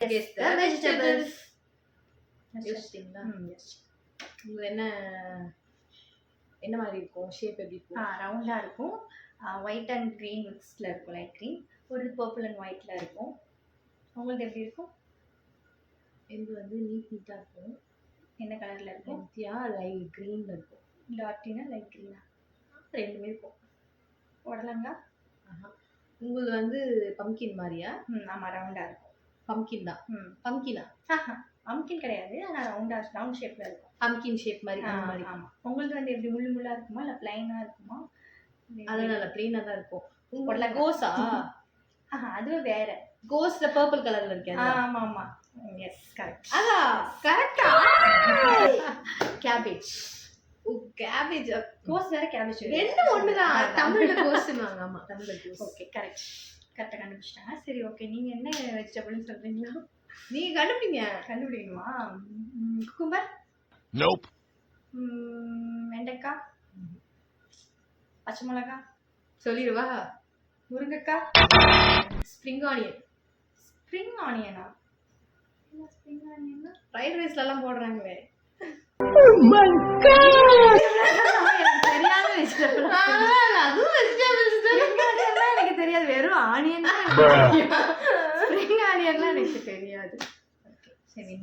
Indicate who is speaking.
Speaker 1: Guess the vegetables.
Speaker 2: யோசிச்சிங்களா?
Speaker 1: Yes.
Speaker 2: இது என்ன மாதிரி இருக்கும்? ஷேப் எப்படி இருக்கும்?
Speaker 1: ரவுண்டா இருக்கும். ஒயிட் அண்ட் கிரீன் மிக்ஸ்ல இருக்கும். Light green. ஒரு பர்பிள் அண்ட் ஒயிட்ல இருக்கும். உங்களுக்கு எப்படி இருக்கும்?
Speaker 2: இது நீட்டா இருக்கும்.
Speaker 1: என்ன கலர்ல இருக்கும்?
Speaker 2: லைட் கிரீன்ல இருக்கும்.
Speaker 1: டார்ட்டினா லைட் கிரீனா?
Speaker 2: ரெண்டுமே இருக்கும்.
Speaker 1: உடலங்கா?
Speaker 2: உங்களுக்கு பம்கின் மாதிரியா?
Speaker 1: ஆமா, ரவுண்டா இருக்கும்.
Speaker 2: பம்கின் தான். பம்கினா?
Speaker 1: பம்கின் கிடையாது, ஆனா ரவுண்ட் ஷேப்ல இருக்கும்.
Speaker 2: பம்கின் ஷேப் மாதிரி.
Speaker 1: ஆமா. உங்களுக்கு எப்படி முள்ளு முள்ளா இருக்குமா இல்ல பிளைனா இருக்குமா?
Speaker 2: அதனால பிளைனா தான் இருக்கும். உங்களோட கோஸா?
Speaker 1: அது வேற.
Speaker 2: கோஸ்ல பர்பிள் கலர்ல இருக்கு.
Speaker 1: ஆமா ஆமா. Yes, correct.
Speaker 2: கரெக்ட்டா? கேபேஜ். கேபேஜ்.
Speaker 1: கோஸ் வேற, கேபேஜ் வேற.
Speaker 2: ரெண்டு ஒண்ணுதான். தமிழ்ல கோஸ்னுவாங்க. ஆமா, தமிழ்ல கோஸ்.
Speaker 1: Okay, correct. கரெக்டா கண்டுபிடிச்சிட்டாங்க. சரி, ஓகே. நீங்க என்ன வெஜிடபிள்னு சொல்றீங்களா?
Speaker 2: நீங்க
Speaker 1: கண்டுபிடிக்கணுமா? குக்கும்பர்?
Speaker 3: Nope.
Speaker 1: வெண்டைக்காய்? பச்சை மிளகா?
Speaker 2: சொல்லிடுவா.
Speaker 1: முருங்கைக்காய்?
Speaker 2: Spring onion.
Speaker 1: ஸ்ப்ரிங் ஆனியனா? என்ன ஸ்ப்ரிங் ஆனியன்னா?
Speaker 2: ஃப்ரைட் ரைஸ்ல எல்லாம் போடுறாங்களே.
Speaker 1: Oh my god! எனக்கு தெரியாத வெஜிடபிள்.
Speaker 2: அதுவும் வெஜிடபிள்ஸ் தான்.
Speaker 1: எனக்கு தெரியாது. வெறும் ஆனியன் தான். ஸ்ப்ரிங் ஆனியன்லாம் எனக்கு தெரியாது. ஓகே, சரி.